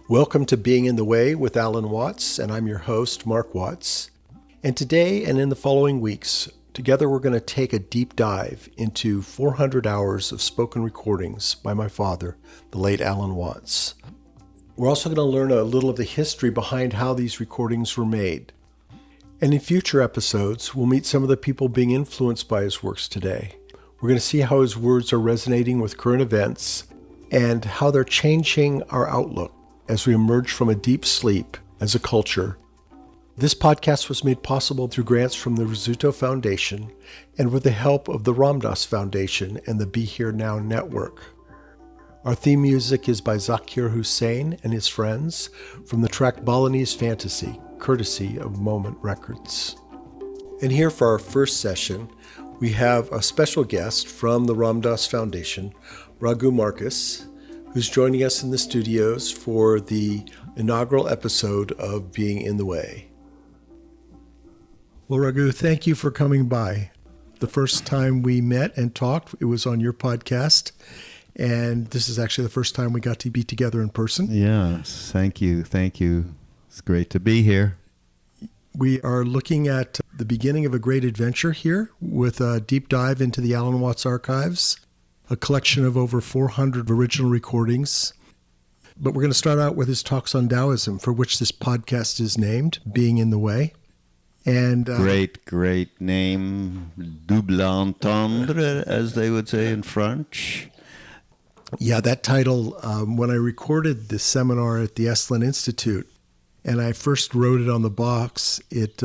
Welcome to Being in the Way with Alan Watts, and I'm your host, Mark Watts. And today and in the following weeks, together we're going to take a deep dive into 400 hours of spoken recordings by my father, the late Alan Watts. We're also going to learn a little of the history behind how these recordings were made. And in future episodes, we'll meet some of the people being influenced by his works today. We're going to see how his words are resonating with current events and how they're changing our outlook as we emerge from a deep sleep as a culture. This podcast was made possible through grants from the Rizzuto Foundation and with the help of the Ram Dass Foundation and the Be Here Now Network. Our theme music is by Zakir Hussain and his friends from the track Balinese Fantasy, courtesy of Moment Records. And here for our first session, we have a special guest from the Ram Dass Foundation, Raghu Marcus, who's joining us in the studios for the inaugural episode of Being in the Way. Well, Raghu, thank you for coming by. The first time we met and talked, it was on your podcast, and this is actually the first time we got to be together in person. Yes, thank you. It's great to be here. We are looking at the beginning of a great adventure here with a deep dive into the Alan Watts archives, a collection of over 400 original recordings. But we're going to start out with his talks on Taoism, for which this podcast is named, Being in the Way. And Great name, double entendre, as they would say in French. Yeah, that title, when I recorded this seminar at the Esalen Institute, and I first wrote it on the box, it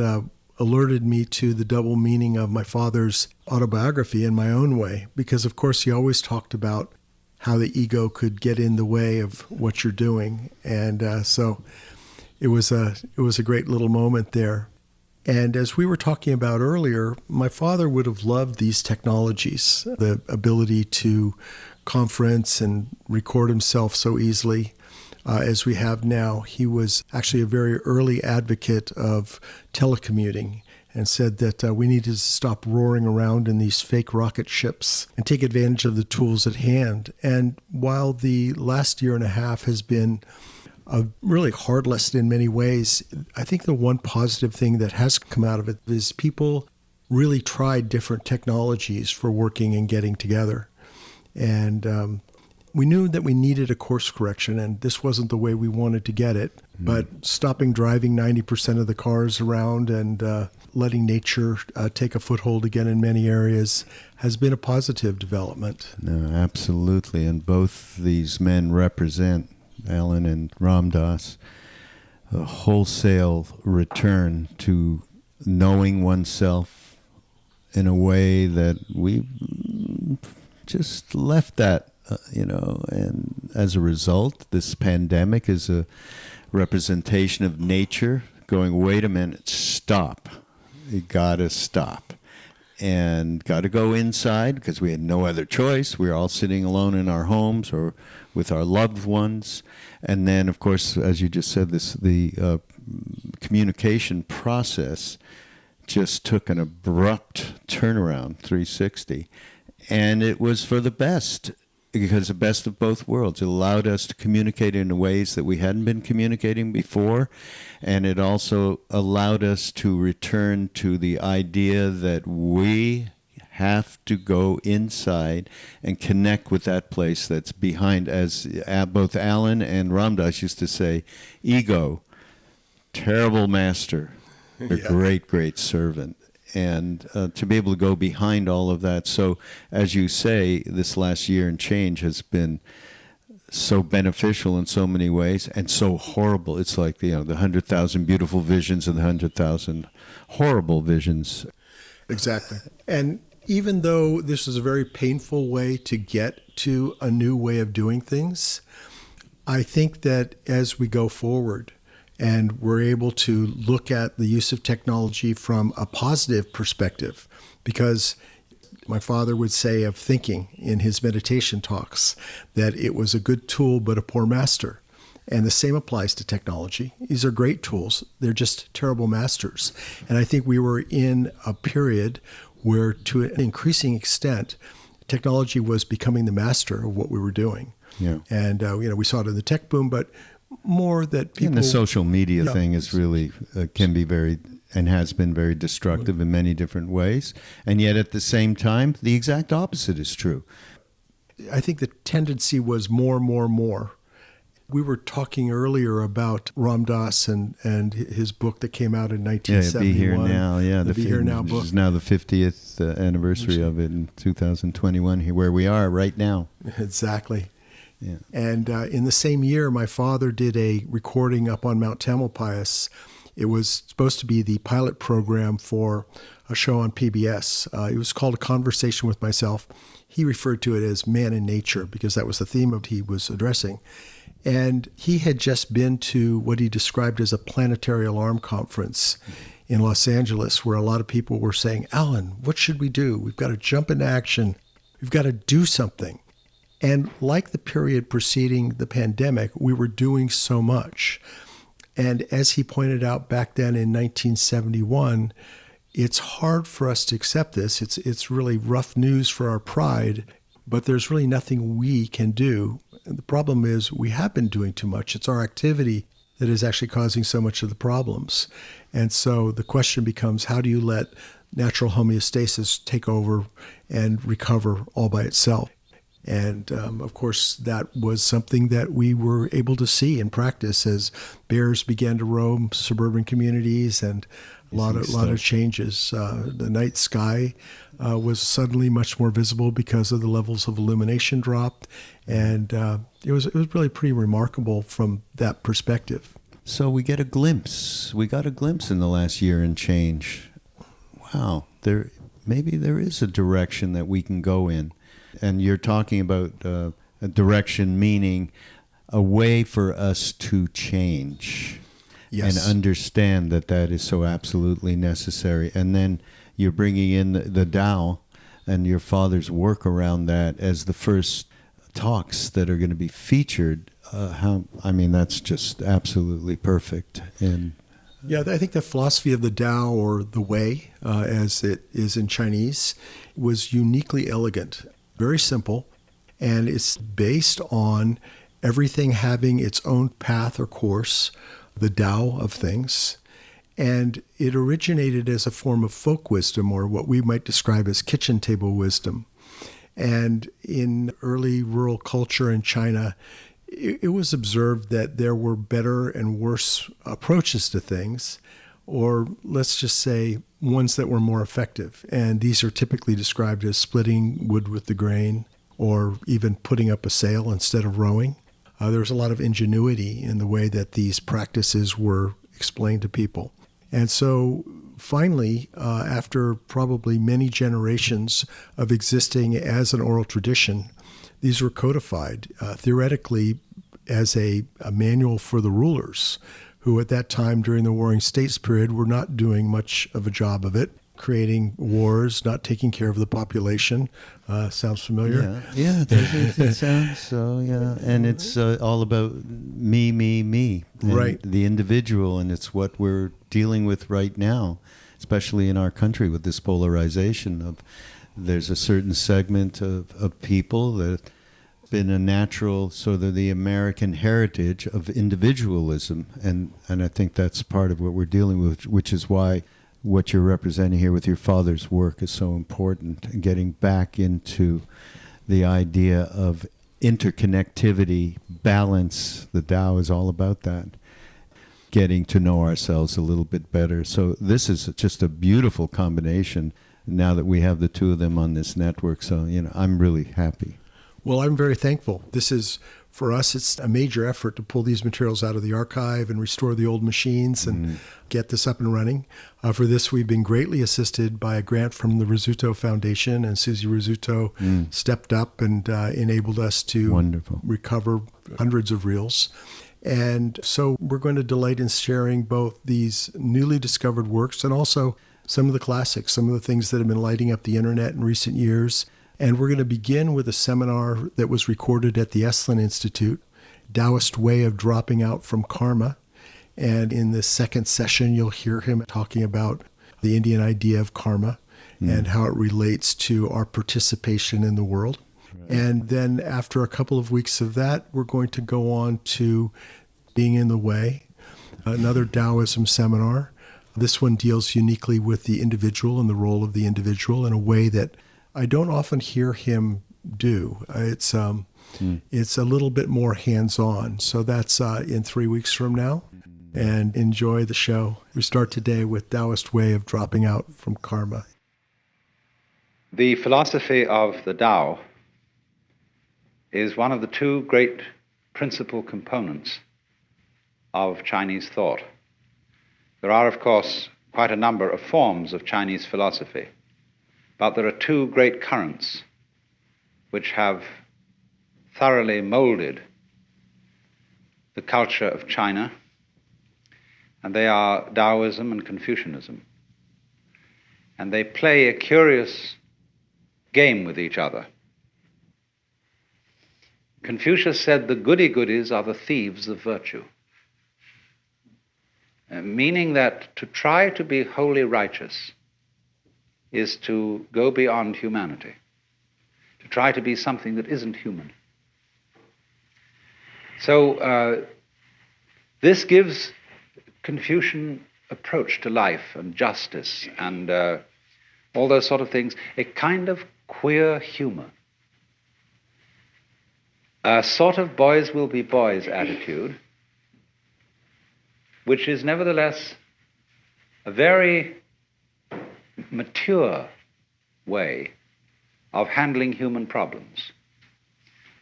alerted me to the double meaning of my father's autobiography in my own way, because of course he always talked about how the ego could get in the way of what you're doing. And so it was a great little moment there. And as we were talking about earlier, my father would have loved these technologies, the ability to conference and record himself so easily as we have now. He was actually a very early advocate of telecommuting and said that we needed to stop roaring around in these fake rocket ships and take advantage of the tools at hand. And while the last year and a half has been a really hard lesson in many ways, I think the one positive thing that has come out of it is people really tried different technologies for working and getting together. And we knew that we needed a course correction, and this wasn't the way we wanted to get it. But stopping driving 90% of the cars around and letting nature take a foothold again in many areas has been a positive development. No, absolutely. And both these men represent, Alan and Ram Dass, a wholesale return to knowing oneself in a way that we just left that, and as a result, this pandemic is a representation of nature going, wait a minute, stop. You gotta stop. And got to go inside because we had no other choice. We were all sitting alone in our homes or with our loved ones. And then, of course, as you just said, the communication process just took an abrupt turnaround, 360. And it was for the best, because the best of both worlds. It allowed us to communicate in ways that we hadn't been communicating before, and it also allowed us to return to the idea that we have to go inside and connect with that place that's behind, as both Alan and Ram Dass used to say, ego, terrible master, a great servant. And to be able to go behind all of that. So, as you say, this last year and change has been so beneficial in so many ways and so horrible. It's like, the 100,000 beautiful visions and the 100,000 horrible visions. Exactly. And even though this is a very painful way to get to a new way of doing things, I think that as we go forward, and we're able to look at the use of technology from a positive perspective, because my father would say of thinking in his meditation talks that it was a good tool but a poor master. And the same applies to technology. These are great tools. They're just terrible masters. And I think we were in a period where, to an increasing extent, technology was becoming the master of what we were doing. Yeah. And we saw it in the tech boom, but more that people... And the social media Yeah. thing is really, can be very, and has been very destructive in many different ways. And yet at the same time, the exact opposite is true. I think the tendency was more. We were talking earlier about Ram Dass and his book that came out in 1971. Be Here Now. Yeah, the Be Here Now book. This is now the 50th anniversary of it in 2021, here where we are right now. Exactly. Yeah. And in the same year, my father did a recording up on Mount Tamalpais. It was supposed to be the pilot program for a show on PBS. It was called A Conversation with Myself. He referred to it as Man in Nature because that was the theme of he was addressing. And he had just been to what he described as a planetary alarm conference in Los Angeles, where a lot of people were saying, Alan, what should we do? We've got to jump into action. We've got to do something. And like the period preceding the pandemic, we were doing so much. And as he pointed out back then in 1971, it's hard for us to accept this. It's really rough news for our pride, but there's really nothing we can do. And the problem is we have been doing too much. It's our activity that is actually causing so much of the problems. And so the question becomes, how do you let natural homeostasis take over and recover all by itself? And of course, that was something that we were able to see in practice as bears began to roam suburban communities, and a lot of changes. The night sky was suddenly much more visible because of the levels of illumination dropped, and it was really pretty remarkable from that perspective. So we get a glimpse. We got a glimpse in the last year and change. Wow, maybe there is a direction that we can go in. And you're talking about a direction, meaning a way for us to change. Yes. And understand that is so absolutely necessary. And then you're bringing in the Tao and your father's work around that as the first talks that are going to be featured. That's just absolutely perfect. And yeah, I think the philosophy of the Tao, or the Way, as it is in Chinese, was uniquely elegant. Very simple, and it's based on everything having its own path or course, the Tao of things. And it originated as a form of folk wisdom, or what we might describe as kitchen table wisdom. And in early rural culture in China, it was observed that there were better and worse approaches to things, or let's just say ones that were more effective. And these are typically described as splitting wood with the grain, or even putting up a sail instead of rowing. There's a lot of ingenuity in the way that these practices were explained to people. And so finally, after probably many generations of existing as an oral tradition, these were codified theoretically as a manual for the rulers, who at that time during the Warring States period were not doing much of a job of it, creating wars, not taking care of the population. Sounds familiar? Yeah, it sounds so, yeah. And it's all about me, and right. The individual, and it's what we're dealing with right now, especially in our country with this polarization of there's a certain segment of people that been a natural sort of the American heritage of individualism, and I think that's part of what we're dealing with, which is why what you're representing here with your father's work is so important, and getting back into the idea of interconnectivity, balance. The Tao is all about that, getting to know ourselves a little bit better. So this is just a beautiful combination now that we have the two of them on this network. So, I'm really happy. Well, I'm very thankful. This is, for us, it's a major effort to pull these materials out of the archive and restore the old machines and get this up and running. For this, we've been greatly assisted by a grant from the Rizzuto Foundation, and Susie Rizzuto stepped up and enabled us to recover hundreds of reels. And so we're going to delight in sharing both these newly discovered works and also some of the classics, some of the things that have been lighting up the internet in recent years. And we're going to begin with a seminar that was recorded at the Esalen Institute, Taoist Way of Dropping Out from Karma. And in this second session, you'll hear him talking about the Indian idea of karma and how it relates to our participation in the world. Right. And then after a couple of weeks of that, we're going to go on to Being in the Way, another Taoism seminar. This one deals uniquely with the individual and the role of the individual in a way that I don't often hear him do. It's a little bit more hands-on. So that's in 3 weeks from now. And enjoy the show. We start today with Taoist way of dropping out from karma. The philosophy of the Tao is one of the two great principal components of Chinese thought. There are, of course, quite a number of forms of Chinese philosophy, but there are two great currents which have thoroughly molded the culture of China, and they are Taoism and Confucianism. And they play a curious game with each other. Confucius said the goody-goodies are the thieves of virtue, meaning that to try to be wholly righteous is to go beyond humanity, to try to be something that isn't human. So this gives Confucian approach to life and justice and all those sort of things a kind of queer humor. A sort of boys will be boys attitude, which is nevertheless a very mature way of handling human problems.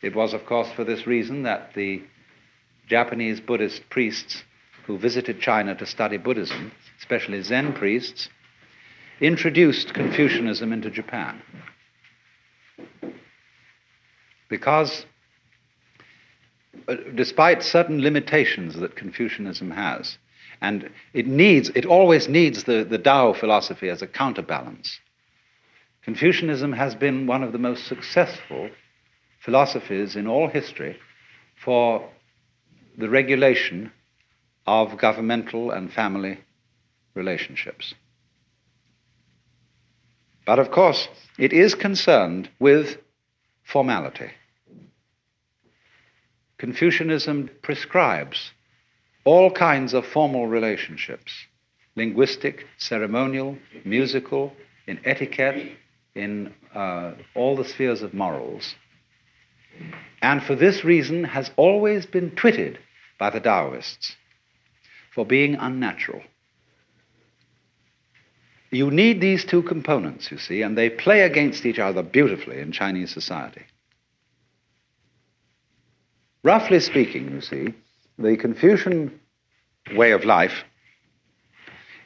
It was, of course, for this reason that the Japanese Buddhist priests who visited China to study Buddhism, especially Zen priests, introduced Confucianism into Japan. Because despite certain limitations that Confucianism has, and it always needs the Tao philosophy as a counterbalance, Confucianism has been one of the most successful philosophies in all history for the regulation of governmental and family relationships. But of course, it is concerned with formality. Confucianism prescribes all kinds of formal relationships, linguistic, ceremonial, musical, in etiquette, in all the spheres of morals. And for this reason has always been twitted by the Taoists for being unnatural. You need these two components, you see, and they play against each other beautifully in Chinese society. Roughly speaking, you see, the Confucian way of life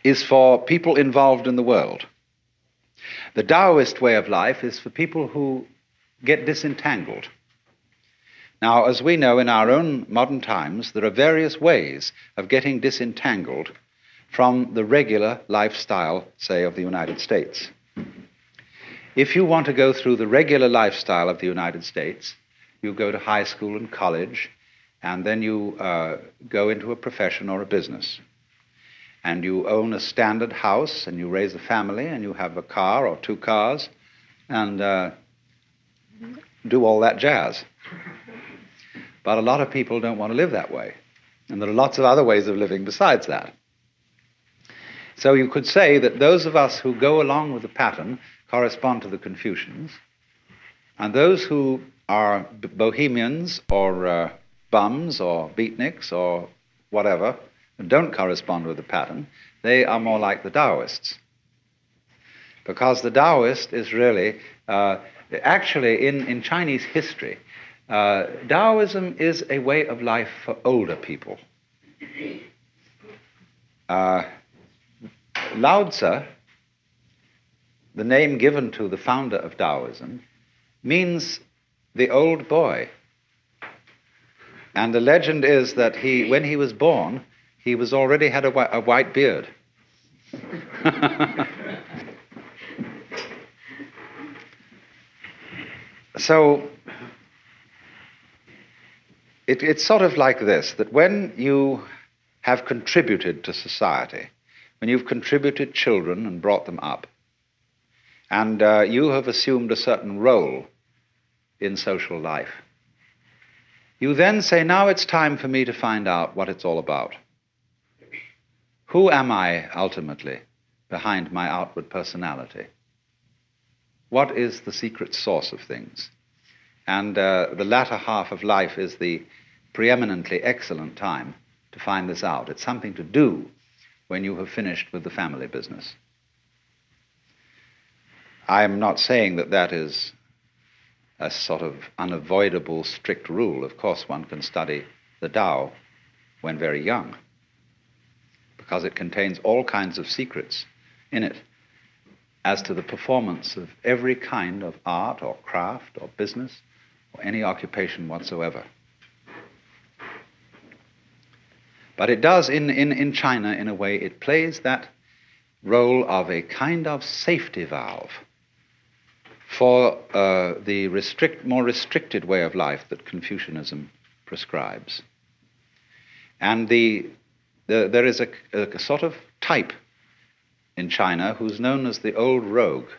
is for people involved in the world. The Taoist way of life is for people who get disentangled. Now, as we know in our own modern times, there are various ways of getting disentangled from the regular lifestyle, say, of the United States. If you want to go through the regular lifestyle of the United States, you go to high school and college, and then you go into a profession or a business. And you own a standard house, and you raise a family, and you have a car or two cars, and do all that jazz. But a lot of people don't want to live that way. And there are lots of other ways of living besides that. So you could say that those of us who go along with the pattern correspond to the Confucians, and those who are bohemians or bums or beatniks or whatever, and don't correspond with the pattern, they are more like the Taoists. Because the Taoist is really, actually in Chinese history, Taoism is a way of life for older people. Lao Tzu, the name given to the founder of Taoism, means the old boy. And the legend is that when he was born, he was already had a white beard. So it's sort of like this, that when you have contributed to society, when you've contributed children and brought them up, and you have assumed a certain role in social life, you then say, now it's time for me to find out what it's all about. Who am I ultimately behind my outward personality? What is the secret source of things? And the latter half of life is the preeminently excellent time to find this out. It's something to do when you have finished with the family business. I'm not saying that that is a sort of unavoidable strict rule. Of course, one can study the Tao when very young, because it contains all kinds of secrets in it as to the performance of every kind of art or craft or business or any occupation whatsoever. But it does, in China, in a way, it plays that role of a kind of safety valve for the more restricted way of life that Confucianism prescribes. And there is a sort of type in China who's known as the old rogue.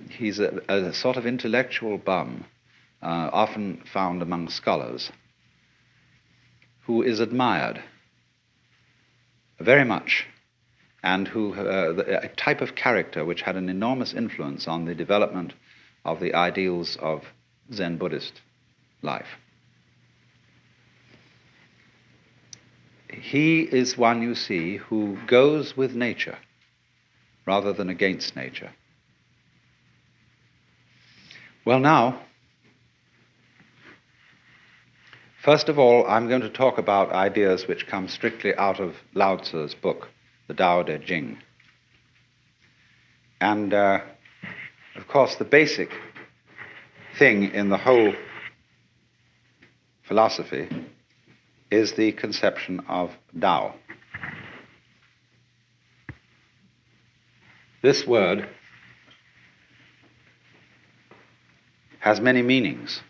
He's a sort of intellectual bum, often found among scholars, who is admired very much, and who a type of character which had an enormous influence on the development of the ideals of Zen Buddhist life. He is one, you see, who goes with nature rather than against nature. Well, now, first of all, I'm going to talk about ideas which come strictly out of Lao Tzu's book, the Tao Te Ching. And, of course, the basic thing in the whole philosophy is the conception of Tao. This word has many meanings.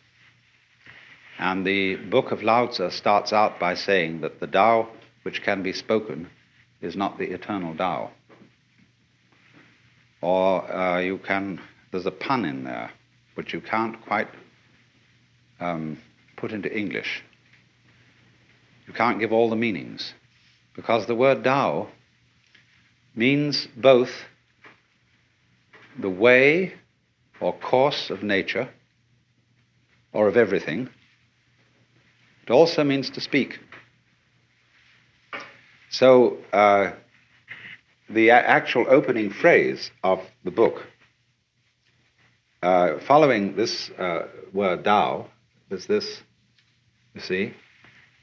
And the book of Lao Tzu starts out by saying that the Tao which can be spoken is not the eternal Tao. Or there's a pun in there which you can't quite put into English. You can't give all the meanings, because the word Tao means both the way or course of nature or of everything. It also means to speak. So the actual opening phrase of the book, following this word Tao, is this, you see?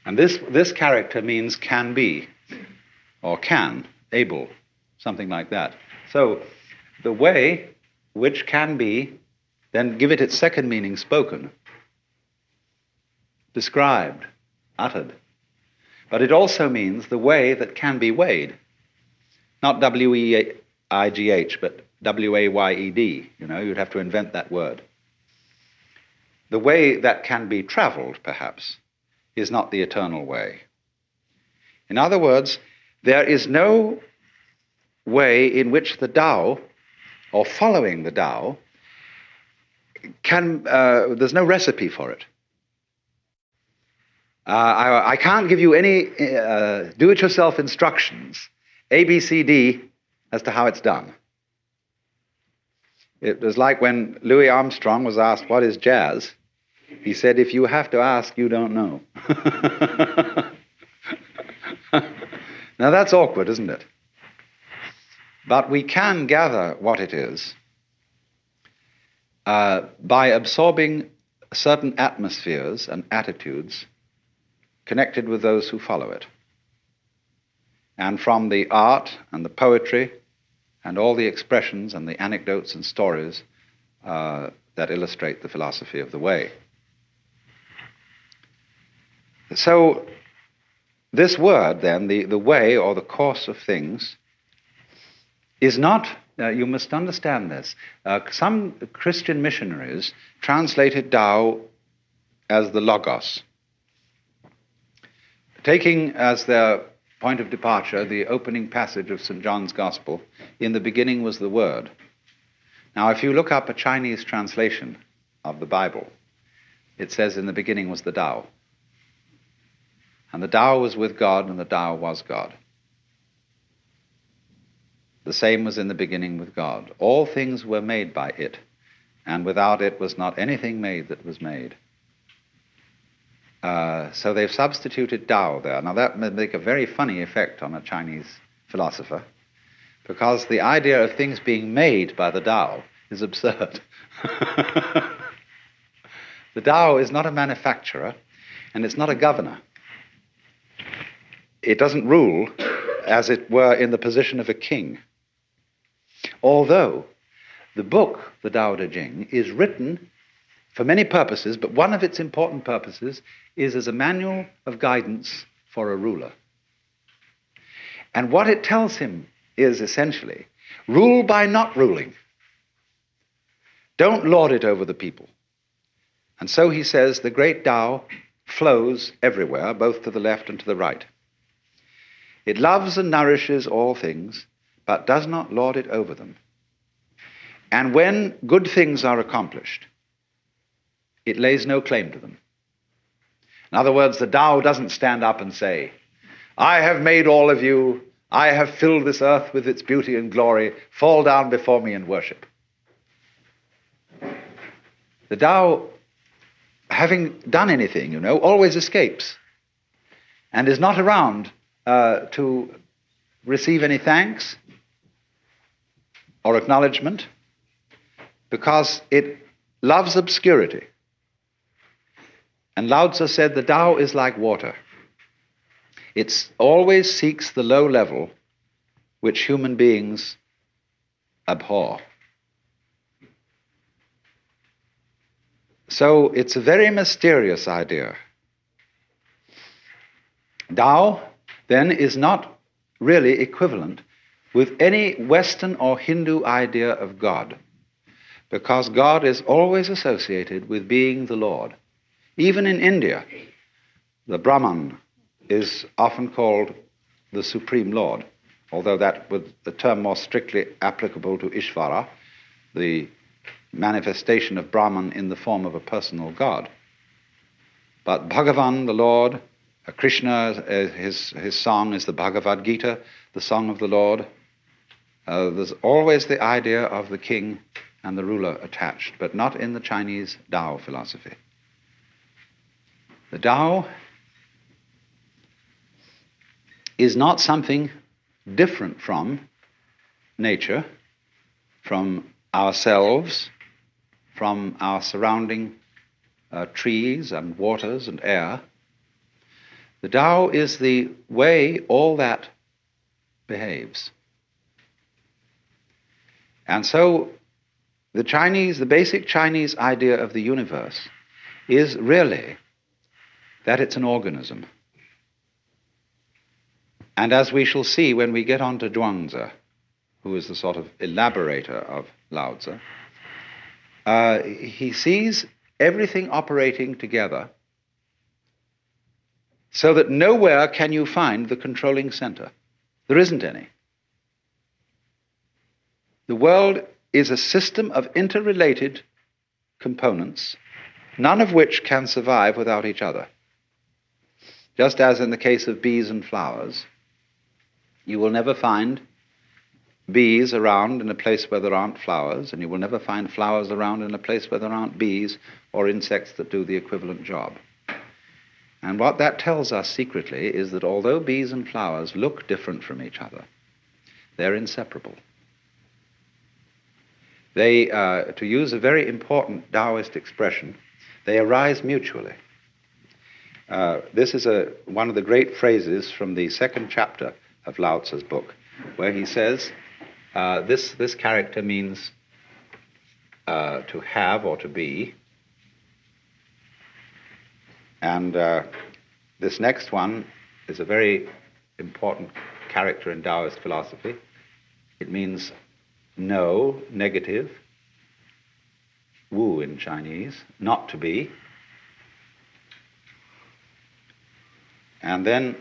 And this character means can be, or can, able, something like that. So the way which can be, then give it its second meaning, spoken, described, uttered. But it also means the way that can be weighed. Not W-E-I-G-H, but W-A-Y-E-D. You know, you'd have to invent that word. The way that can be traveled, perhaps, is not the eternal way. In other words, there is no way in which the Tao, or following the Tao, there's no recipe for it. I can't give you any do-it-yourself instructions, A, B, C, D, as to how it's done. It was like when Louis Armstrong was asked, what is jazz? He said, if you have to ask, you don't know. Now that's awkward, isn't it? But we can gather what it is by absorbing certain atmospheres and attitudes connected with those who follow it. And from the art and the poetry and all the expressions and the anecdotes and stories that illustrate the philosophy of the way. So this word, then, the way or the course of things, is not, you must understand this, some Christian missionaries translated Tao as the Logos, taking as their point of departure the opening passage of St. John's Gospel, in the beginning was the Word. Now, if you look up a Chinese translation of the Bible, it says, in the beginning was the Tao. And the Tao was with God, and the Tao was God. The same was in the beginning with God. All things were made by it, and without it was not anything made that was made. So they've substituted Tao there. Now that may make a very funny effect on a Chinese philosopher, because the idea of things being made by the Tao is absurd. The Tao is not a manufacturer, and it's not a governor. It doesn't rule, as it were, in the position of a king. Although the book, the Tao Te Ching, is written for many purposes, but one of its important purposes is as a manual of guidance for a ruler. And what it tells him is essentially, rule by not ruling. Don't lord it over the people. And so he says the great Tao flows everywhere, both to the left and to the right. It loves and nourishes all things, but does not lord it over them. And when good things are accomplished, it lays no claim to them. In other words, the Tao doesn't stand up and say, I have made all of you, I have filled this earth with its beauty and glory, fall down before me and worship. The Tao, having done anything, always escapes and is not around to receive any thanks or acknowledgement, because it loves obscurity. And Lao Tzu said the Tao is like water. It always seeks the low level which human beings abhor. So it's a very mysterious idea. Tao, then, is not really equivalent with any Western or Hindu idea of God, because God is always associated with being the Lord. Even in India, the Brahman is often called the Supreme Lord, although that was the term more strictly applicable to Ishvara, the manifestation of Brahman in the form of a personal God. But Bhagavan, the Lord, Krishna, his song is the Bhagavad Gita, the song of the Lord. There's always the idea of the king and the ruler attached, but not in the Chinese Tao philosophy. The Tao is not something different from nature, from ourselves, from our surrounding trees and waters and air. The Tao is the way all that behaves. And so the basic Chinese idea of the universe is really that it's an organism. And as we shall see when we get on to Zhuangzi, who is the sort of elaborator of Lao Tzu, he sees everything operating together so that nowhere can you find the controlling center. There isn't any. The world is a system of interrelated components, none of which can survive without each other. Just as in the case of bees and flowers, you will never find bees around in a place where there aren't flowers, and you will never find flowers around in a place where there aren't bees or insects that do the equivalent job. And what that tells us secretly is that although bees and flowers look different from each other, they're inseparable. They, to use a very important Taoist expression, they arise mutually. This is one of the great phrases from the second chapter of Lao Tzu's book, where he says, this character means to have or to be. And this next one is a very important character in Taoist philosophy. It means know, negative, wu in Chinese, not to be. And then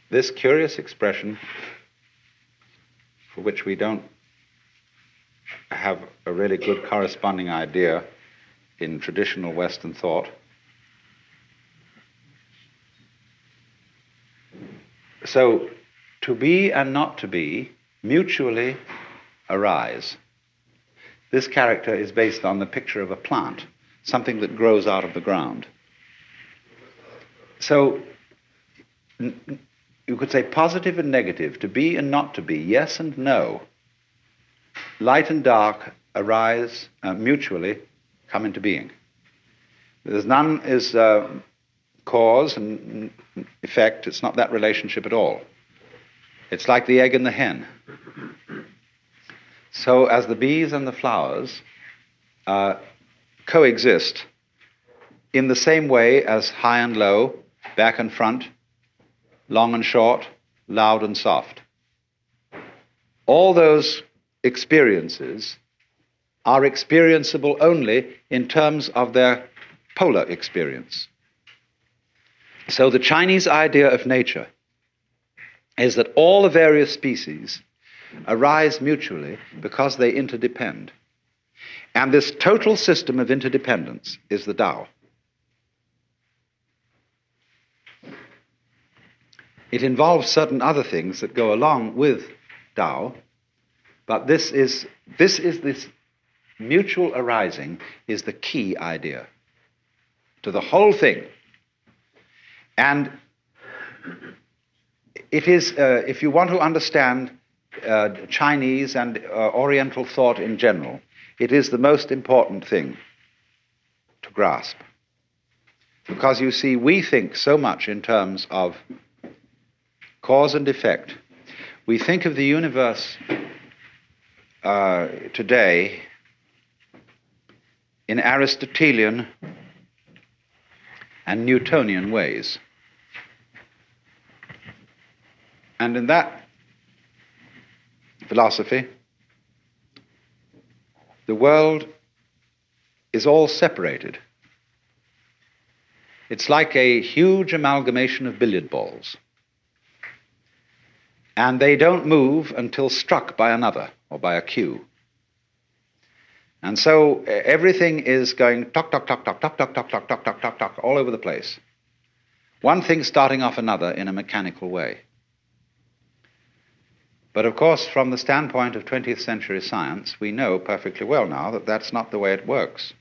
this curious expression, for which we don't have a really good corresponding idea in traditional Western thought, So, to be and not to be mutually arise. This character is based on the picture of a plant, something that grows out of the ground. So, you could say positive and negative, to be and not to be, yes and no. Light and dark arise mutually, come into being. There's none is cause and effect. It's not that relationship at all. It's like the egg and the hen. So as the bees and the flowers coexist in the same way as high and low, back and front, long and short, loud and soft, all those experiences are experienceable only in terms of their polar experience. So the Chinese idea of nature is that all the various species arise mutually because they interdepend. And this total system of interdependence is the Tao. It involves certain other things that go along with Tao, but this mutual arising is the key idea to the whole thing. And it is, if you want to understand Chinese and Oriental thought in general, it is the most important thing to grasp. Because you see, we think so much in terms of cause and effect. We think of the universe today in Aristotelian and Newtonian ways. And in that philosophy, the world is all separated. It's like a huge amalgamation of billiard balls. And they don't move until struck by another or by a cue. And so everything is going tock, tock, tock, tock, tock, tock, tock, tock, tock, tock, tock, tock, all over the place. One thing starting off another in a mechanical way. But of course, from the standpoint of 20th century science, we know perfectly well now that that's not the way it works.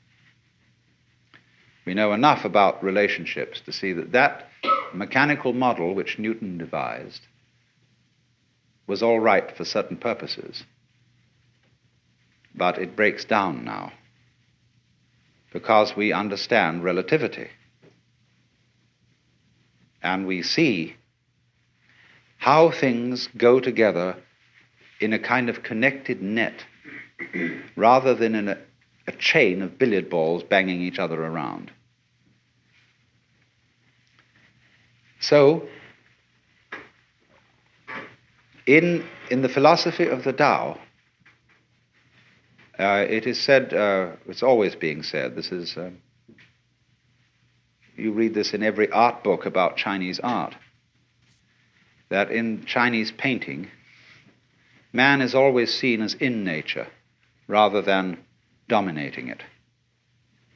We know enough about relationships to see that that mechanical model which Newton devised was all right for certain purposes. But it breaks down now because we understand relativity. And we see how things go together in a kind of connected net rather than in a chain of billiard balls banging each other around. So, in the philosophy of the Tao, it is said, it's always being said, this is, you read this in every art book about Chinese art, that in Chinese painting, man is always seen as in nature rather than dominating it.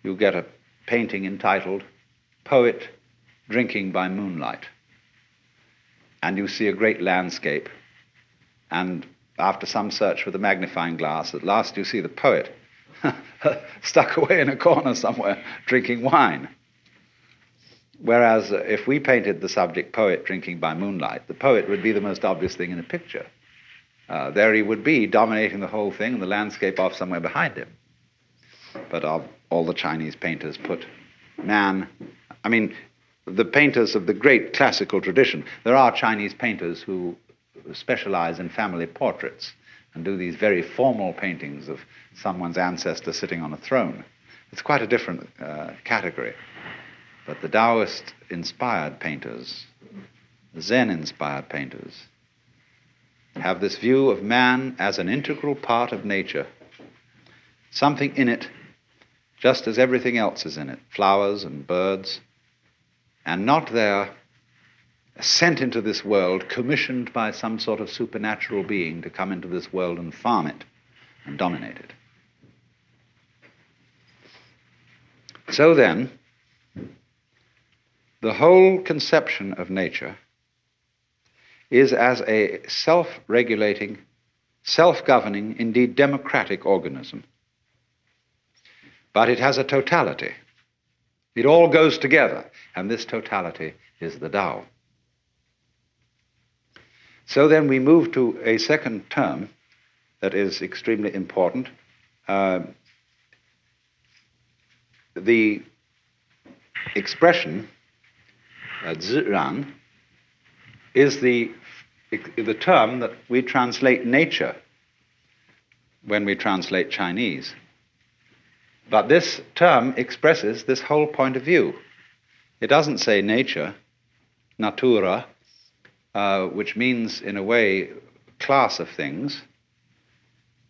You get a painting entitled Poet Drinking by Moonlight, and you see a great landscape, and after some search with a magnifying glass, at last you see the poet stuck away in a corner somewhere drinking wine. Whereas if we painted the subject poet drinking by moonlight, the poet would be the most obvious thing in the picture. There he would be, dominating the whole thing, and the landscape off somewhere behind him. But all the Chinese painters put man, I mean, the painters of the great classical tradition, there are Chinese painters who specialize in family portraits and do these very formal paintings of someone's ancestor sitting on a throne. It's quite a different category. But the Taoist-inspired painters, Zen-inspired painters, have this view of man as an integral part of nature, something in it just as everything else is in it, flowers and birds, and not there sent into this world, commissioned by some sort of supernatural being to come into this world and farm it and dominate it. So then, the whole conception of nature is as a self-regulating, self-governing, indeed democratic organism. But it has a totality. It all goes together, and this totality is the Tao. So then we move to a second term that is extremely important. The expression, zhiran, is the term that we translate nature when we translate Chinese. But this term expresses this whole point of view. It doesn't say nature, natura, which means, in a way, class of things.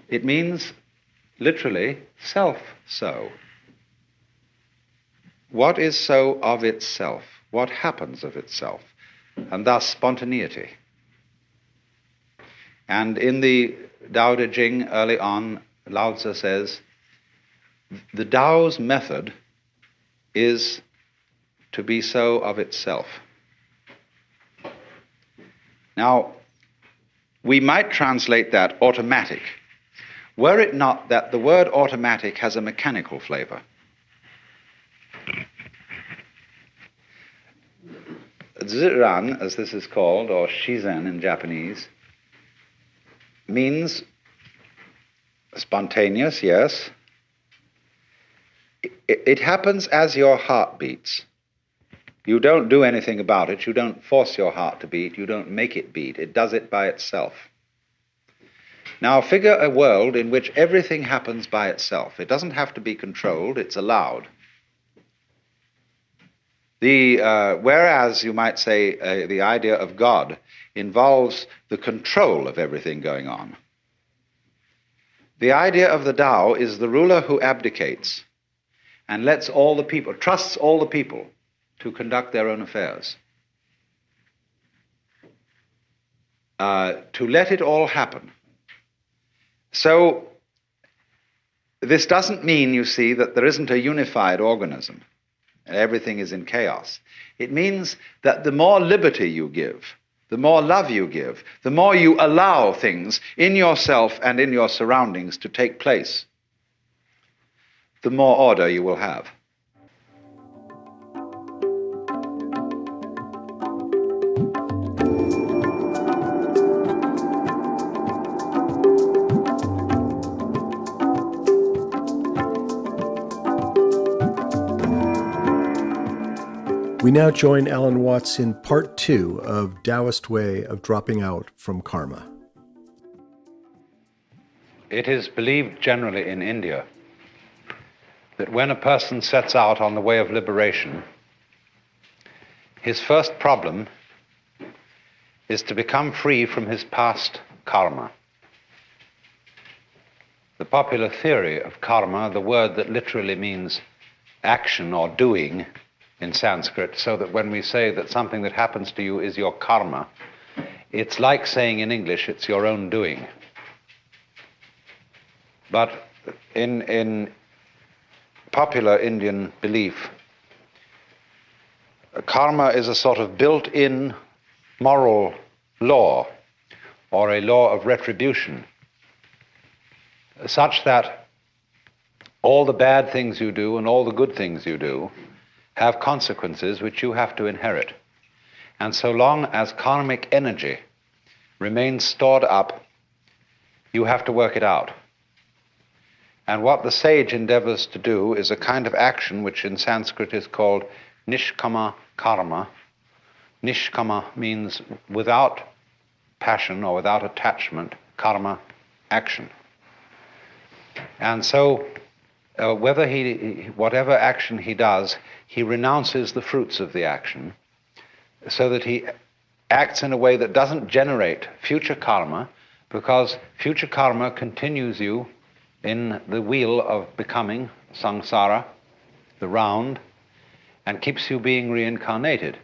It means, literally, self-so. What is so of itself? What happens of itself? And thus spontaneity. And in the Tao Te Ching, early on, Lao Tzu says, the Tao's method is to be so of itself. Now, we might translate that automatic, were it not that the word automatic has a mechanical flavor. Ziran, as this is called, or shizen in Japanese, means spontaneous, yes. It happens as your heart beats. You don't do anything about it. You don't force your heart to beat. You don't make it beat. It does it by itself. Now, figure a world in which everything happens by itself. It doesn't have to be controlled. It's allowed. Whereas, you might say, the idea of God involves the control of everything going on. The idea of the Tao is the ruler who abdicates and lets all the people, trusts all the people to conduct their own affairs. To let it all happen. So, this doesn't mean, you see, that there isn't a unified organism and everything is in chaos. It means that the more liberty you give, the more love you give, the more you allow things in yourself and in your surroundings to take place, the more order you will have. We now join Alan Watts in part 2 of Taoist Way of Dropping Out from Karma. It is believed generally in India that when a person sets out on the way of liberation, his first problem is to become free from his past karma. The popular theory of karma, the word that literally means action or doing in Sanskrit, so that when we say that something that happens to you is your karma, it's like saying in English, it's your own doing. But in popular Indian belief, karma is a sort of built-in moral law, or a law of retribution, such that all the bad things you do and all the good things you do have consequences which you have to inherit. And so long as karmic energy remains stored up, you have to work it out. And what the sage endeavors to do is a kind of action which in Sanskrit is called nishkama karma. Nishkama means without passion or without attachment, karma, action. And so whatever action he does, he renounces the fruits of the action, so that he acts in a way that doesn't generate future karma, because future karma continues you in the wheel of becoming, samsara, the round, and keeps you being reincarnated.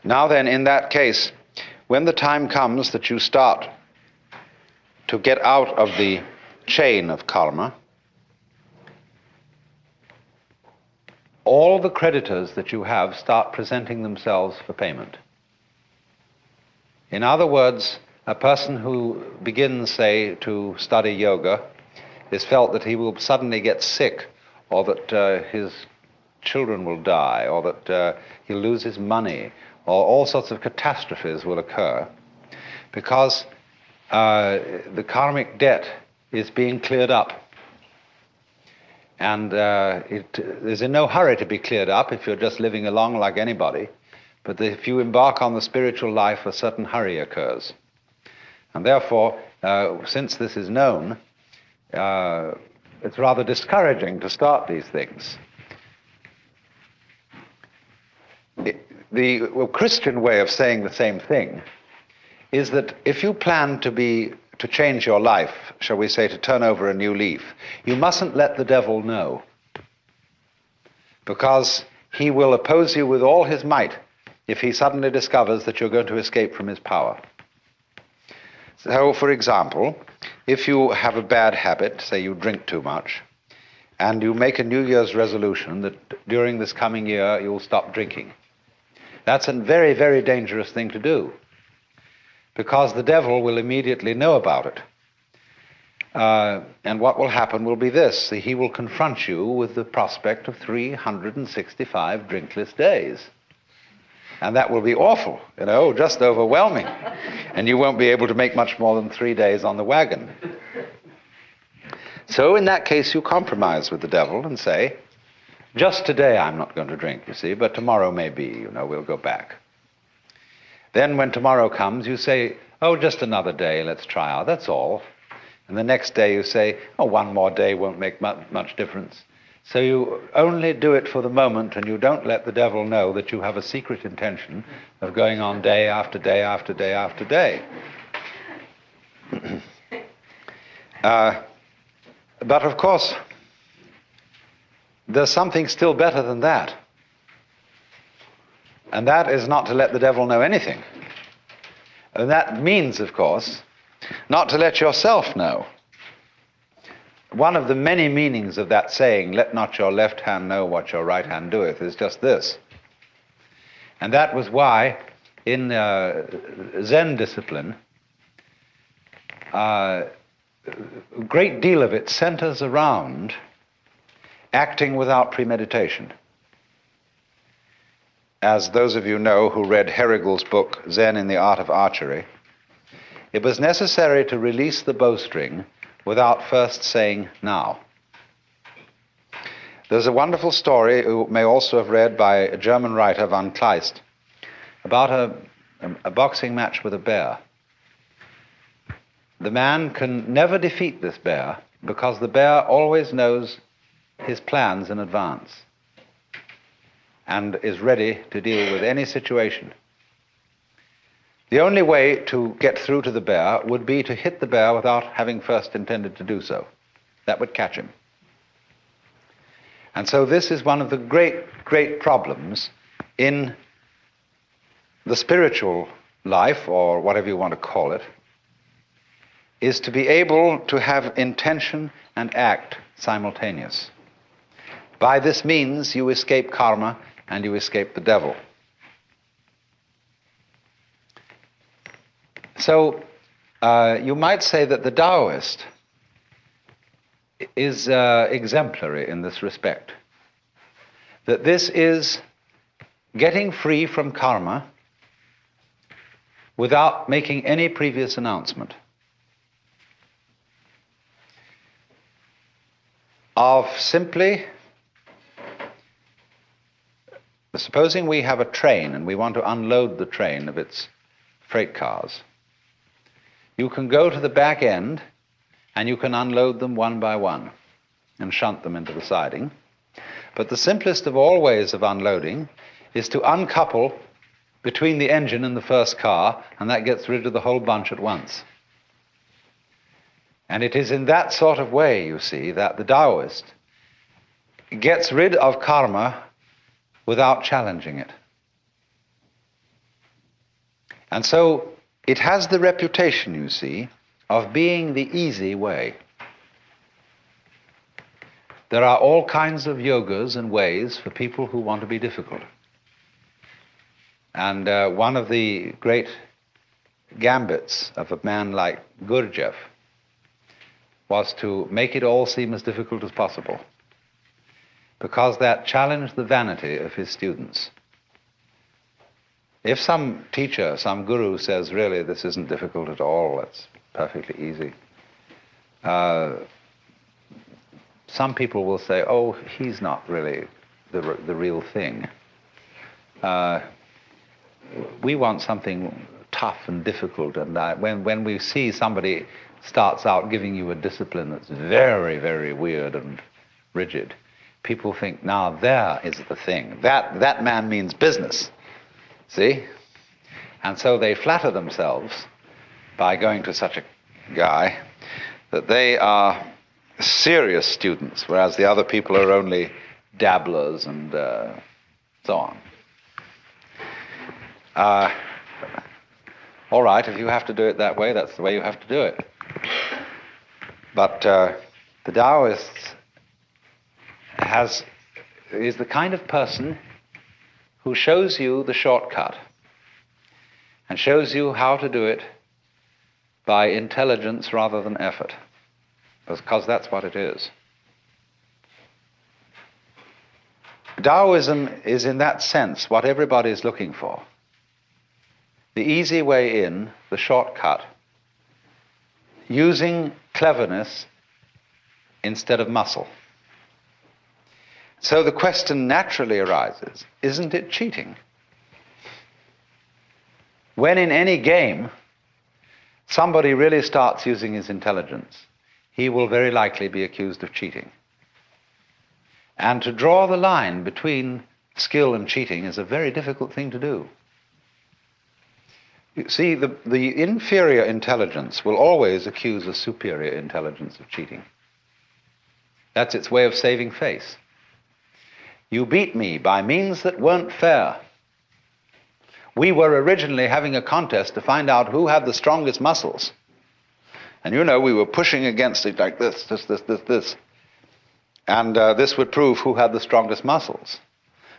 Now then, in that case, when the time comes that you start to get out of the chain of karma, all the creditors that you have start presenting themselves for payment. In other words, a person who begins, say, to study yoga is felt that he will suddenly get sick, or that his children will die, or that he'll lose his money, or all sorts of catastrophes will occur, because the karmic debt is being cleared up. And it is in no hurry to be cleared up if you're just living along like anybody, but if you embark on the spiritual life, a certain hurry occurs. And therefore, since this is known, it's rather discouraging to start these things. The Christian way of saying the same thing is that if you plan to change your life, shall we say, to turn over a new leaf, you mustn't let the devil know, because he will oppose you with all his might if he suddenly discovers that you're going to escape from his power. So, for example, if you have a bad habit, say you drink too much, and you make a New Year's resolution that during this coming year you'll stop drinking, that's a very, very dangerous thing to do, because the devil will immediately know about it. And what will happen will be this: he will confront you with the prospect of 365 drinkless days. And that will be awful, just overwhelming. And you won't be able to make much more than 3 days on the wagon. So in that case, you compromise with the devil and say, just today I'm not going to drink, you see, but tomorrow maybe, we'll go back. Then when tomorrow comes, you say, oh, just another day, let's try out, that's all. And the next day you say, oh, one more day won't make much difference. So you only do it for the moment, and you don't let the devil know that you have a secret intention of going on day after day after day after day. But of course, there's something still better than that. And that is not to let the devil know anything. And that means, of course, not to let yourself know. One of the many meanings of that saying, let not your left hand know what your right hand doeth, is just this. And that was why in Zen discipline, a great deal of it centers around acting without premeditation. As those of you know who read Herrigel's book, Zen in the Art of Archery, it was necessary to release the bowstring without first saying now. There's a wonderful story you may also have read by a German writer, von Kleist, about a boxing match with a bear. The man can never defeat this bear because the bear always knows his plans in advance and is ready to deal with any situation. The only way to get through to the bear would be to hit the bear without having first intended to do so. That would catch him. And so this is one of the great, great problems in the spiritual life, or whatever you want to call it, is to be able to have intention and act simultaneous. By this means, you escape karma and you escape the devil. So you might say that the Taoist is exemplary in this respect. That this is getting free from karma without making any previous announcement. Of simply, supposing we have a train and we want to unload the train of its freight cars. You can go to the back end and you can unload them one by one and shunt them into the siding. But the simplest of all ways of unloading is to uncouple between the engine and the first car, and that gets rid of the whole bunch at once. And it is in that sort of way, you see, that the Taoist gets rid of karma without challenging it. And so it has the reputation, you see, of being the easy way. There are all kinds of yogas and ways for people who want to be difficult. And one of the great gambits of a man like Gurdjieff was to make it all seem as difficult as possible, because that challenged the vanity of his students. If some teacher, some guru says, really, this isn't difficult at all, it's perfectly easy, some people will say, oh, he's not really the real thing. We want something tough and difficult, and when we see somebody starts out giving you a discipline that's very, very weird and rigid, people think, now there is the thing. That man means business. See? And so they flatter themselves by going to such a guy that they are serious students, whereas the other people are only dabblers and so on. All right, if you have to do it that way, that's the way you have to do it. But the Taoist is the kind of person who shows you the shortcut and shows you how to do it by intelligence rather than effort, because that's what it is. Taoism is, in that sense, what everybody is looking for. The easy way in, the shortcut, using cleverness instead of muscle. So the question naturally arises, isn't it cheating? When in any game somebody really starts using his intelligence, he will very likely be accused of cheating. And to draw the line between skill and cheating is a very difficult thing to do. You see, the inferior intelligence will always accuse a superior intelligence of cheating. That's its way of saving face. You beat me by means that weren't fair. We were originally having a contest to find out who had the strongest muscles. And you know, we were pushing against it like this. And this would prove who had the strongest muscles.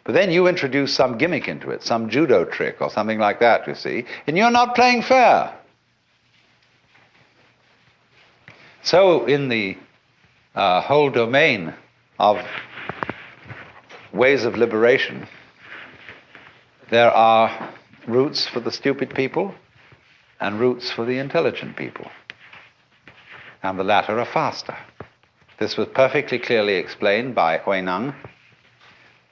But then you introduce some gimmick into it, some judo trick or something like that, you see, and you're not playing fair. So in the whole domain of ways of liberation, there are routes for the stupid people and routes for the intelligent people. And the latter are faster. This was perfectly clearly explained by Huineng,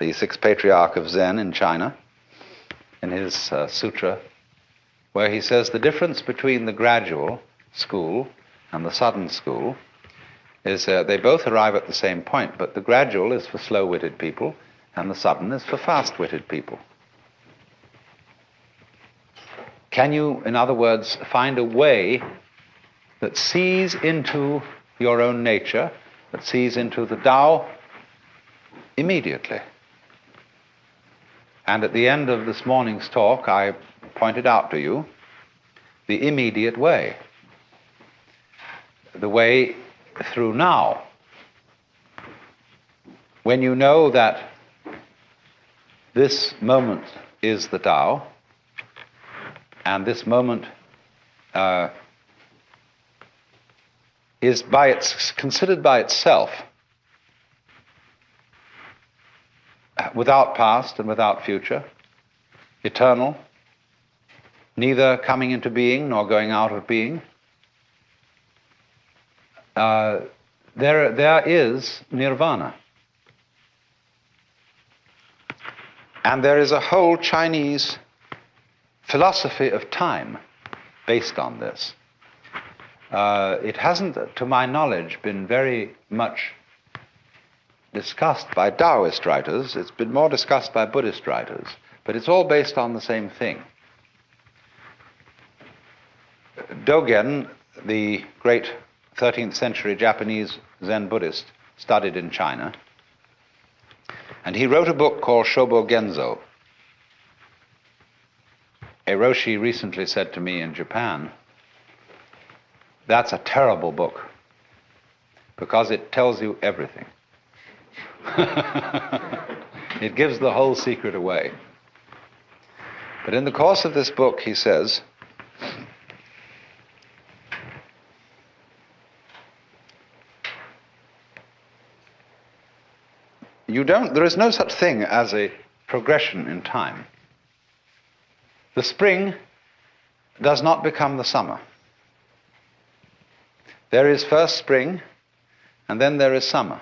the sixth patriarch of Zen in China, in his sutra, where he says the difference between the gradual school and the sudden school is they both arrive at the same point, but the gradual is for slow-witted people and the sudden is for fast-witted people. Can you, in other words, find a way that sees into your own nature, that sees into the Tao immediately? And at the end of this morning's talk, I pointed out to you the immediate way, the way through now. When you know that this moment is the Tao, and this moment is considered by itself, without past and without future, eternal, neither coming into being nor going out of being, there is nirvana. And there is a whole Chinese philosophy of time based on this. It hasn't, to my knowledge, been very much discussed by Taoist writers. It's been more discussed by Buddhist writers, but it's all based on the same thing. Dogen, the great 13th century Japanese Zen Buddhist, studied in China, and he wrote a book called Shobo Genzo. A Roshi recently said to me in Japan, that's a terrible book, because it tells you everything. It gives the whole secret away. But in the course of this book, he says, there is no such thing as a progression in time. The spring does not become the summer. There is first spring, and then there is summer.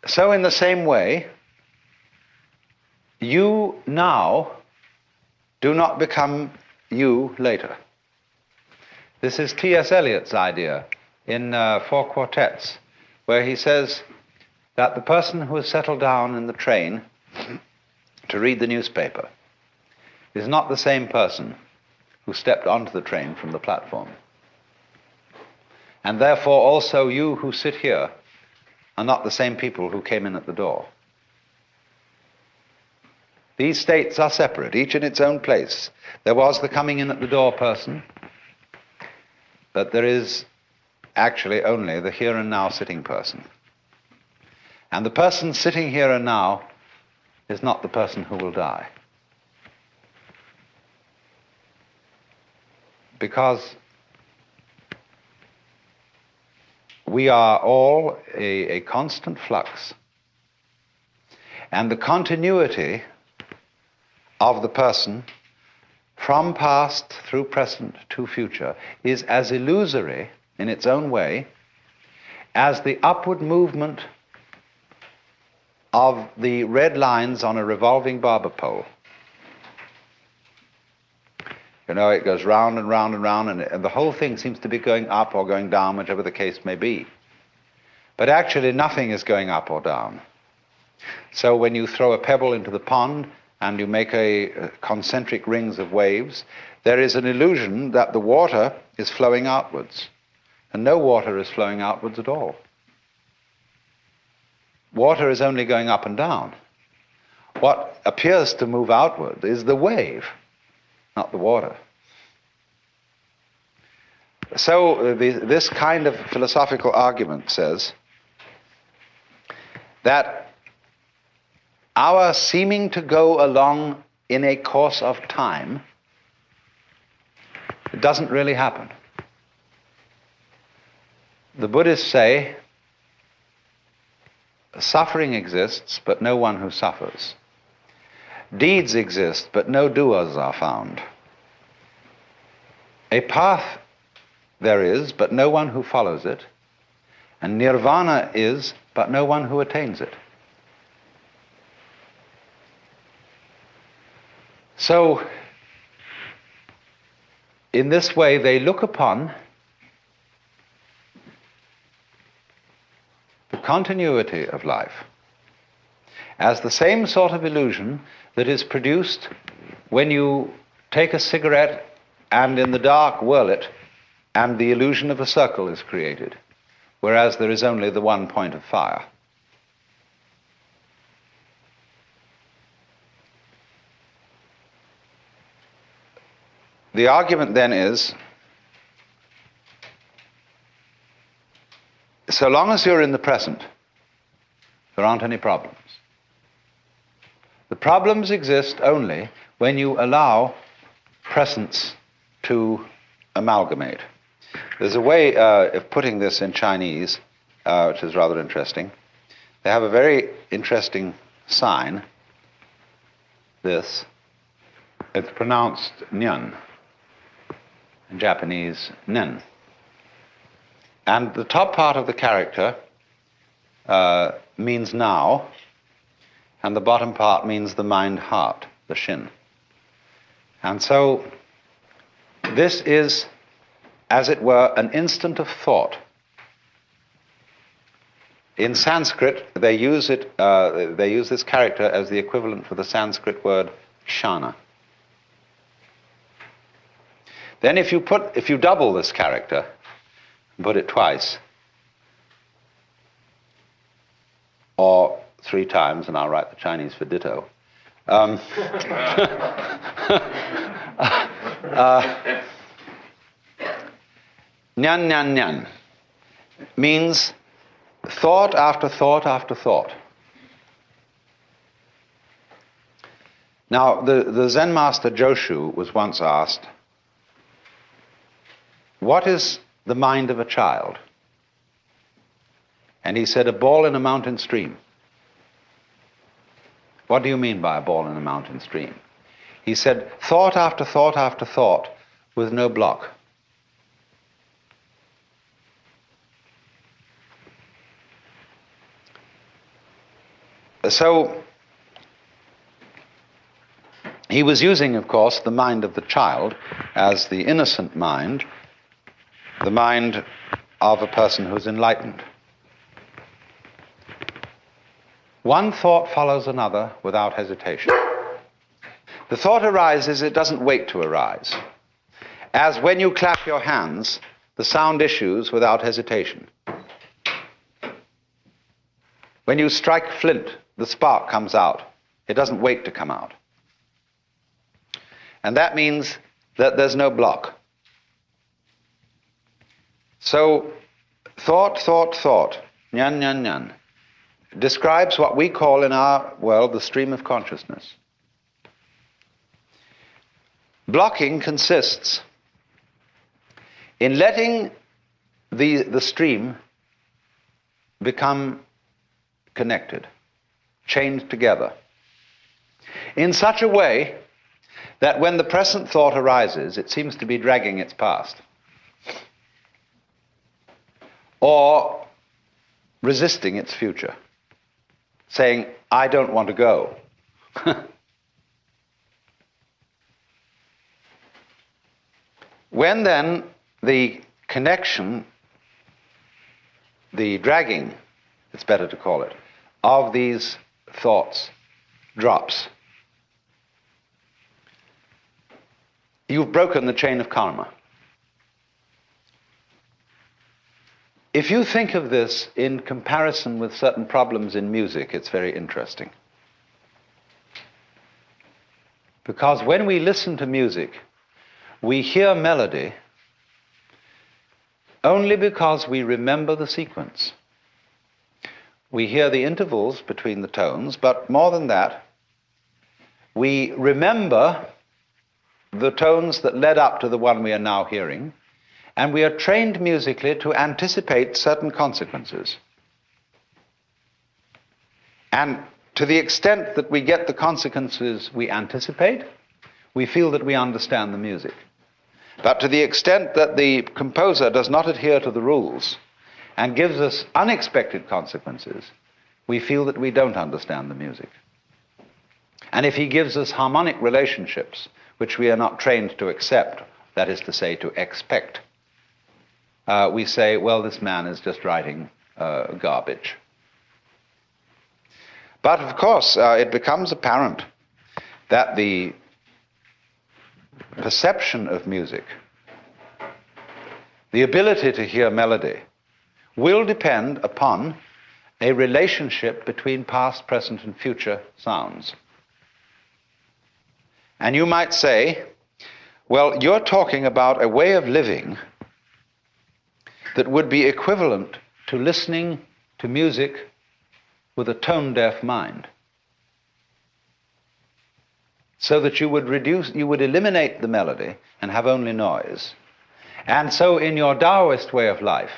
So in the same way, you now do not become you later. This is T.S. Eliot's idea in Four Quartets, where he says that the person who has settled down in the train to read the newspaper is not the same person who stepped onto the train from the platform. And therefore also you who sit here are not the same people who came in at the door. These states are separate, each in its own place. There was the coming in at the door person, but there is actually only the here and now sitting person. And the person sitting here and now is not the person who will die. Because we are all a constant flux. And the continuity of the person from past through present to future is as illusory in its own way as the upward movement of the red lines on a revolving barber pole. You know, it goes round and round and round, and the whole thing seems to be going up or going down, whichever the case may be. But actually nothing is going up or down. So when you throw a pebble into the pond and you make a concentric rings of waves, there is an illusion that the water is flowing outwards. And no water is flowing outwards at all. Water is only going up and down. What appears to move outward is the wave, not the water. So this kind of philosophical argument says that our seeming to go along in a course of time, it doesn't really happen. The Buddhists say suffering exists, but no one who suffers. Deeds exist, but no doers are found. A path there is, but no one who follows it. And nirvana is, but no one who attains it. So, in this way, they look upon the continuity of life as the same sort of illusion that is produced when you take a cigarette and in the dark whirl it, and the illusion of a circle is created, whereas there is only the one point of fire. The argument then is, so long as you're in the present, there aren't any problems. The problems exist only when you allow presence to amalgamate. There's a way of putting this in Chinese, which is rather interesting. They have a very interesting sign, this. It's pronounced nyan. In Japanese, nen. And the top part of the character means now, and the bottom part means the mind-heart, the shin. And so this is, as it were, an instant of thought. In Sanskrit, they use this character as the equivalent for the Sanskrit word kshana. Then if you double this character, put it twice, or 3 times, and I'll write the Chinese for ditto. Nyan nyan nyan means thought after thought after thought. Now, the Zen master Joshu was once asked, what is the mind of a child? And he said, a ball in a mountain stream. What do you mean by a ball in a mountain stream? He said, thought after thought after thought with no block. So he was using, of course, the mind of the child as the innocent mind, the mind of a person who's enlightened. One thought follows another without hesitation. The thought arises, it doesn't wait to arise. As when you clap your hands, the sound issues without hesitation. When you strike flint, the spark comes out. It doesn't wait to come out. And that means that there's no block. So, thought, nyan, nyan, nyan, describes what we call in our world the stream of consciousness. Blocking consists in letting the stream become connected, chained together, in such a way that when the present thought arises, it seems to be dragging its past, or resisting its future, saying, I don't want to go. When then the connection, the dragging, it's better to call it, of these thoughts drops, you've broken the chain of karma. If you think of this in comparison with certain problems in music, it's very interesting. Because when we listen to music, we hear melody only because we remember the sequence. We hear the intervals between the tones, but more than that, we remember the tones that led up to the one we are now hearing, and we are trained musically to anticipate certain consequences. And to the extent that we get the consequences we anticipate, we feel that we understand the music. But to the extent that the composer does not adhere to the rules and gives us unexpected consequences, we feel that we don't understand the music. And if he gives us harmonic relationships, which we are not trained to accept, that is to say, to expect, we say, well, this man is just writing garbage. But of course, it becomes apparent that the perception of music, the ability to hear melody, will depend upon a relationship between past, present, and future sounds. And you might say, well, you're talking about a way of living that would be equivalent to listening to music with a tone-deaf mind, so that you would eliminate the melody and have only noise. And so in your Taoist way of life,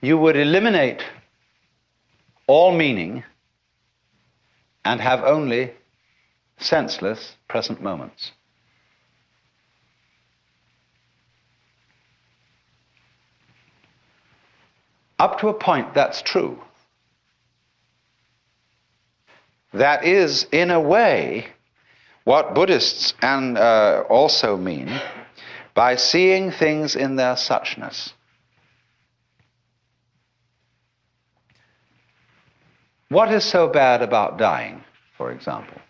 you would eliminate all meaning and have only senseless present moments. Up to a point, that's true. That is, in a way, what Buddhists also mean by seeing things in their suchness. What is so bad about dying, for example?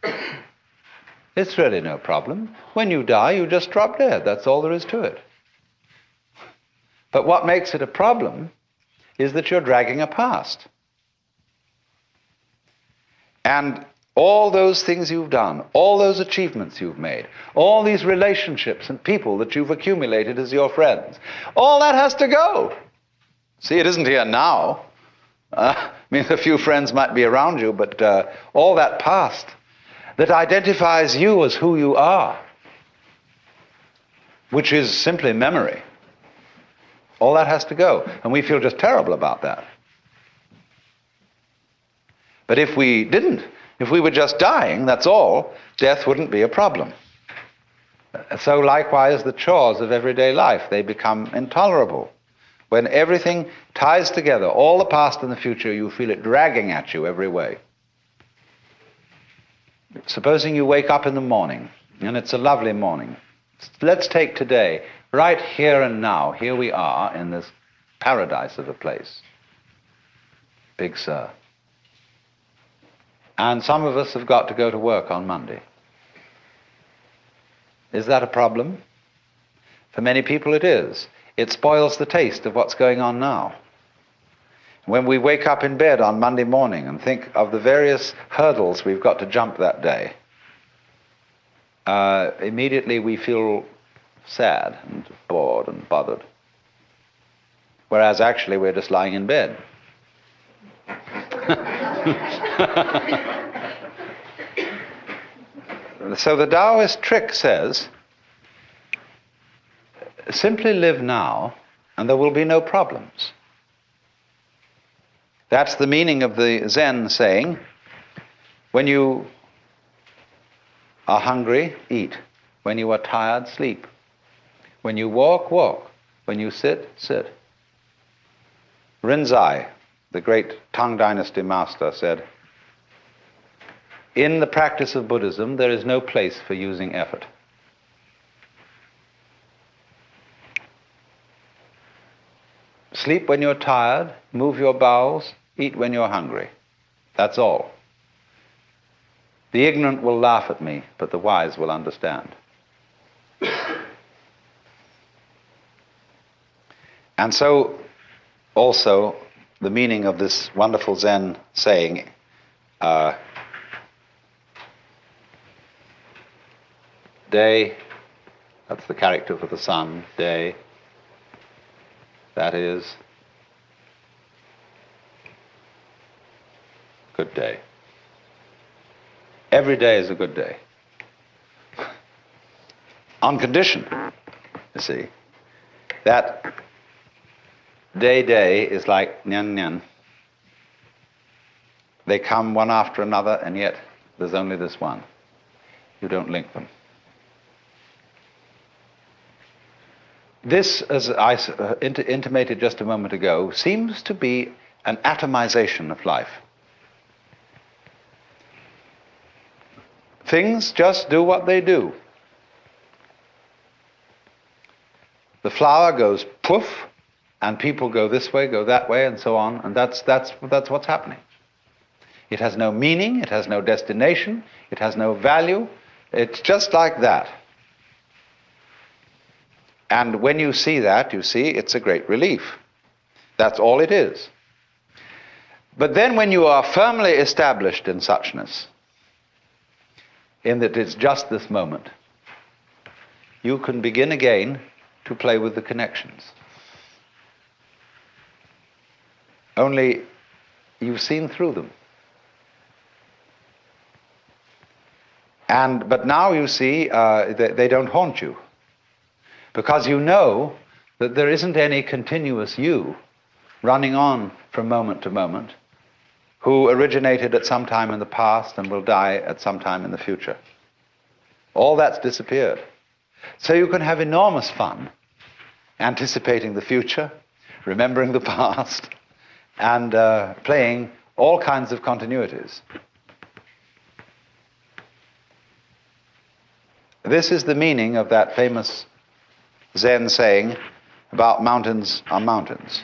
It's really no problem. When you die, you just drop dead. That's all there is to it. But what makes it a problem is that you're dragging a past. And all those things you've done, all those achievements you've made, all these relationships and people that you've accumulated as your friends, all that has to go. See, it isn't here now. I mean, a few friends might be around you, but all that past that identifies you as who you are, which is simply memory, all that has to go. And we feel just terrible about that. But if we didn't, if we were just dying, that's all, death wouldn't be a problem. So likewise, the chores of everyday life, they become intolerable. When everything ties together, all the past and the future, you feel it dragging at you every way. Supposing you wake up in the morning, and it's a lovely morning. Let's take today, right here and now. Here we are in this paradise of a place. Big Sur. And some of us have got to go to work on Monday. Is that a problem? For many people it is. It spoils the taste of what's going on now. When we wake up in bed on Monday morning and think of the various hurdles we've got to jump that day, immediately we feel sad and bored and bothered. Whereas actually we're just lying in bed. So the Taoist trick says, simply live now and there will be no problems. That's the meaning of the Zen saying, when you are hungry, eat. When you are tired, sleep. When you walk, walk. When you sit, sit. Rinzai, the great Tang Dynasty master, said, in the practice of Buddhism, there is no place for using effort. Sleep when you're tired, move your bowels, eat when you're hungry. That's all. The ignorant will laugh at me, but the wise will understand. And so, also, the meaning of this wonderful Zen saying, day, that's the character for the sun, day, that is good day. Every day is a good day. On condition, you see, that day is like nyan nyan. They come one after another, and yet there's only this one. You don't link them. This, as I intimated just a moment ago, seems to be an atomization of life. Things just do what they do. The flower goes poof, and people go this way, go that way, and so on, and that's what's happening. It has no meaning, it has no destination, it has no value. It's just like that. And when you see that, you see it's a great relief. That's all it is. But then when you are firmly established in suchness, in that it's just this moment, you can begin again to play with the connections. Only you've seen through them. But now you see they don't haunt you. Because you know that there isn't any continuous you running on from moment to moment, who originated at some time in the past and will die at some time in the future. All that's disappeared. So you can have enormous fun anticipating the future, remembering the past, and playing all kinds of continuities. This is the meaning of that famous Zen saying about mountains are mountains.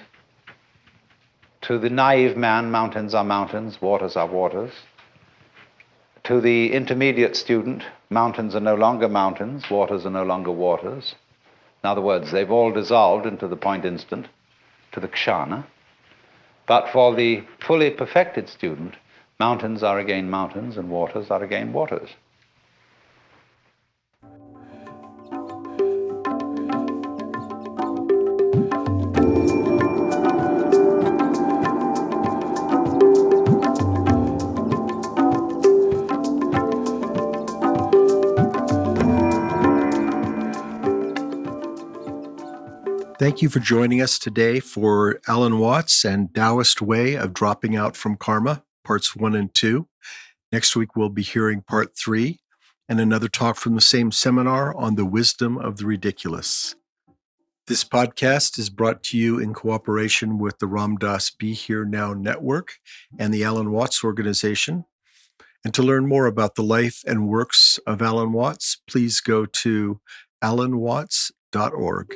To the naive man, mountains are mountains, waters are waters. To the intermediate student, mountains are no longer mountains, waters are no longer waters. In other words, they've all dissolved into the point instant, to the kshana. But for the fully perfected student, mountains are again mountains and waters are again waters. Thank you for joining us today for Alan Watts and Taoist Way of Dropping Out from Karma, parts 1 and 2. Next week, we'll be hearing part 3 and another talk from the same seminar on the wisdom of the ridiculous. This podcast is brought to you in cooperation with the Ram Dass Be Here Now Network and the Alan Watts Organization. And to learn more about the life and works of Alan Watts, please go to alanwatts.org.